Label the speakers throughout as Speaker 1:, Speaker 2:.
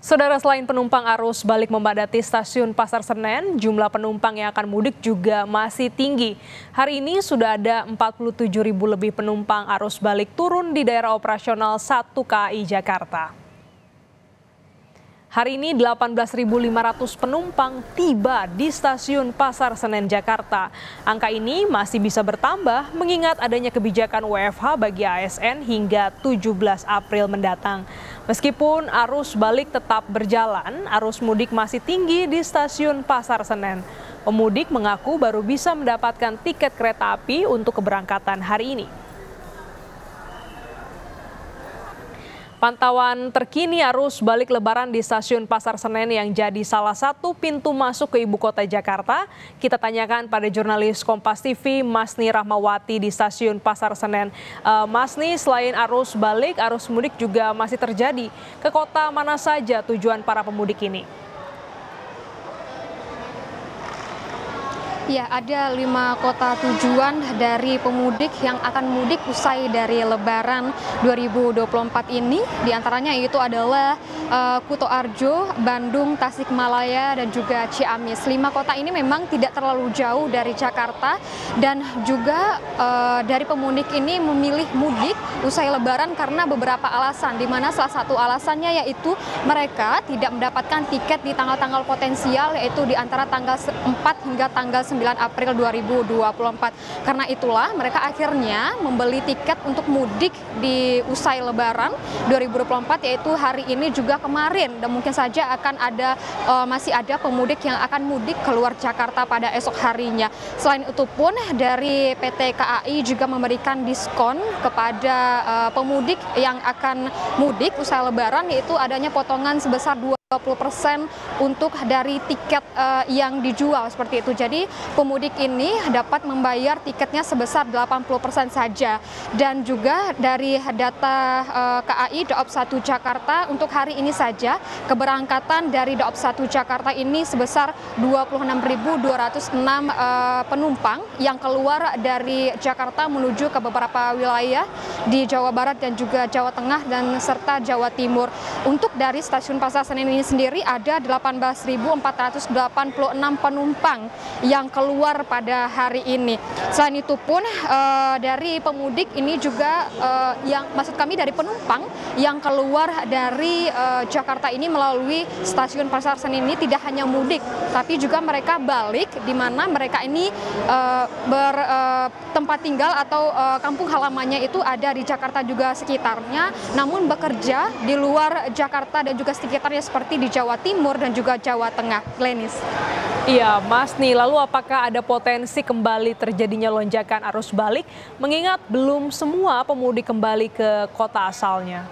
Speaker 1: Saudara, selain penumpang arus balik memadati stasiun Pasar Senen, jumlah penumpang yang akan mudik juga masih tinggi. Hari ini sudah ada 47.000 lebih penumpang arus balik turun di daerah operasional 1 KAI Jakarta. Hari ini 18.500 penumpang tiba di stasiun Pasar Senen Jakarta. Angka ini masih bisa bertambah mengingat adanya kebijakan WFH bagi ASN hingga 17 April mendatang. Meskipun arus balik tetap berjalan, arus mudik masih tinggi di stasiun Pasar Senen. Pemudik mengaku baru bisa mendapatkan tiket kereta api untuk keberangkatan hari ini. Pantauan terkini arus balik Lebaran di stasiun Pasar Senen yang jadi salah satu pintu masuk ke ibu kota Jakarta. Kita tanyakan pada jurnalis Kompas TV, Masni Rahmawati di stasiun Pasar Senen. Masni, selain arus balik, arus mudik juga masih terjadi. Ke kota mana saja tujuan para pemudik ini?
Speaker 2: Ya, ada 5 kota tujuan dari pemudik yang akan mudik usai dari Lebaran 2024 ini. Di antaranya itu adalah Kuto Arjo, Bandung, Tasikmalaya, dan juga Ciamis. 5 kota ini memang tidak terlalu jauh dari Jakarta dan juga dari pemudik ini memilih mudik usai Lebaran karena beberapa alasan, di mana salah satu alasannya yaitu mereka tidak mendapatkan tiket di tanggal-tanggal potensial, yaitu di antara tanggal 4 hingga tanggal 9 April 2024. Karena itulah mereka akhirnya membeli tiket untuk mudik di usai Lebaran 2024, yaitu hari ini juga kemarin, dan mungkin saja akan ada masih ada pemudik yang akan mudik keluar Jakarta pada esok harinya. Selain itu pun dari PT KAI juga memberikan diskon kepada pemudik yang akan mudik usai Lebaran, yaitu adanya potongan sebesar 20% untuk dari tiket yang dijual seperti itu. Jadi pemudik ini dapat membayar tiketnya sebesar 80% saja. Dan juga dari data KAI Daob 1 Jakarta untuk hari ini saja keberangkatan dari Daob 1 Jakarta ini sebesar 26.206 penumpang yang keluar dari Jakarta menuju ke beberapa wilayah di Jawa Barat dan juga Jawa Tengah dan serta Jawa Timur. Untuk dari stasiun Pasar Senen ini sendiri ada 18.486 penumpang yang keluar pada hari ini. Selain itu pun dari pemudik ini juga dari penumpang yang keluar dari Jakarta ini melalui stasiun Pasar Senen ini tidak hanya mudik, tapi juga mereka balik, di mana mereka ini bertempat tinggal atau kampung halamannya itu ada di Jakarta juga sekitarnya, namun bekerja di luar Jakarta dan juga sekitarnya seperti di Jawa Timur dan juga Jawa Tengah. Glenis.
Speaker 1: Iya, Masni, lalu apakah ada potensi kembali terjadinya lonjakan arus balik mengingat belum semua pemudik kembali ke kota asalnya?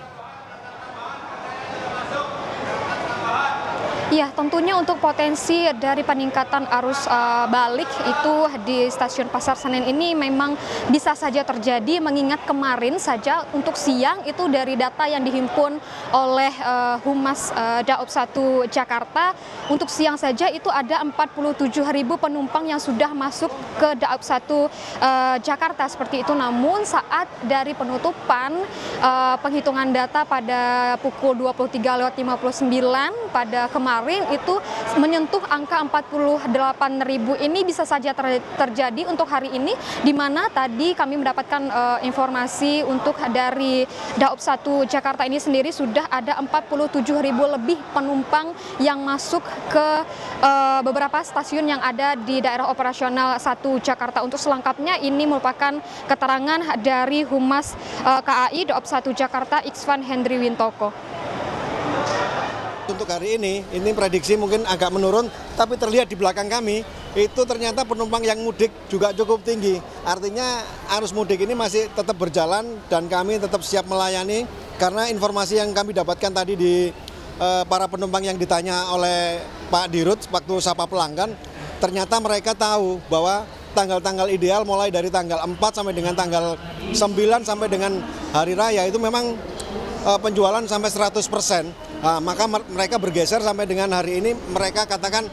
Speaker 2: Ya, tentunya untuk potensi dari peningkatan arus balik itu di stasiun Pasar Senen ini memang bisa saja terjadi, mengingat kemarin saja untuk siang itu dari data yang dihimpun oleh Humas Daob 1 Jakarta, untuk siang saja itu ada 47.000 penumpang yang sudah masuk ke Daob 1 Jakarta seperti itu. Namun saat dari penutupan penghitungan data pada pukul 23.59 pada kemarin itu menyentuh angka 48.000 ini bisa saja terjadi untuk hari ini, di mana tadi kami mendapatkan informasi untuk dari Daob 1 Jakarta ini sendiri sudah ada 47.000 lebih penumpang yang masuk ke beberapa stasiun yang ada di daerah operasional 1 Jakarta. Untuk selengkapnya ini merupakan keterangan dari Humas KAI Daob 1 Jakarta, Iksvan Hendri Wintoko.
Speaker 3: Untuk hari ini prediksi mungkin agak menurun, tapi terlihat di belakang kami itu ternyata penumpang yang mudik juga cukup tinggi. Artinya arus mudik ini masih tetap berjalan dan kami tetap siap melayani, karena informasi yang kami dapatkan tadi di para penumpang yang ditanya oleh Pak Dirut waktu sapa pelanggan, ternyata mereka tahu bahwa tanggal-tanggal ideal mulai dari tanggal 4 sampai dengan tanggal 9 sampai dengan hari raya itu memang penjualan sampai 100%. Nah, maka mereka bergeser sampai dengan hari ini, mereka katakan,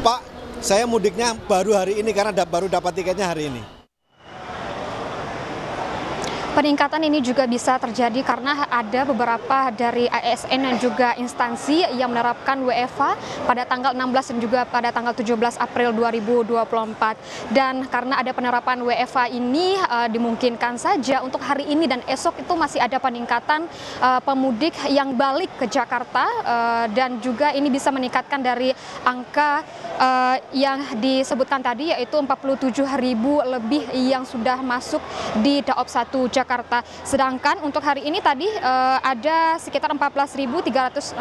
Speaker 3: Pak, saya mudiknya baru hari ini karena baru dapat tiketnya hari ini.
Speaker 2: Peningkatan ini juga bisa terjadi karena ada beberapa dari ASN dan juga instansi yang menerapkan WFH pada tanggal 16 dan juga pada tanggal 17 April 2024. Dan karena ada penerapan WFH ini dimungkinkan saja untuk hari ini dan esok itu masih ada peningkatan pemudik yang balik ke Jakarta dan juga ini bisa meningkatkan dari angka yang disebutkan tadi yaitu 47.000 lebih yang sudah masuk di Daob 1 Jakarta. Sedangkan untuk hari ini tadi ada sekitar 14.369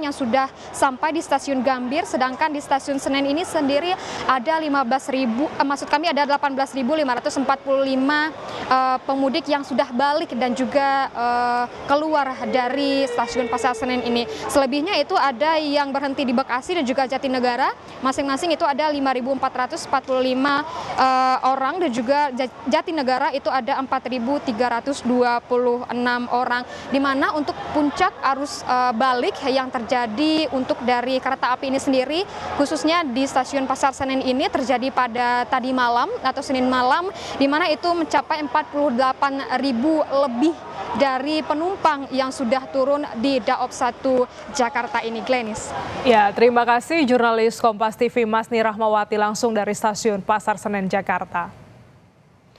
Speaker 2: yang sudah sampai di stasiun Gambir, sedangkan di stasiun Senen ini sendiri ada 18.545 pemudik yang sudah balik dan juga keluar dari stasiun Pasar Senen ini. Selebihnya itu ada yang berhenti di Bekasi dan juga Jatinegara, masing-masing itu ada 5.445 orang dan juga Jatinegara itu ada 4.326 orang, di mana untuk puncak arus balik yang terjadi untuk dari kereta api ini sendiri khususnya di stasiun Pasar Senen ini terjadi pada tadi malam atau Senin malam, di mana itu mencapai 48.000 lebih dari penumpang yang sudah turun di Daob 1 Jakarta ini, Glenis.
Speaker 1: Ya, terima kasih jurnalis Kompas TV Masni Rahmawati langsung dari stasiun Pasar Senen Jakarta.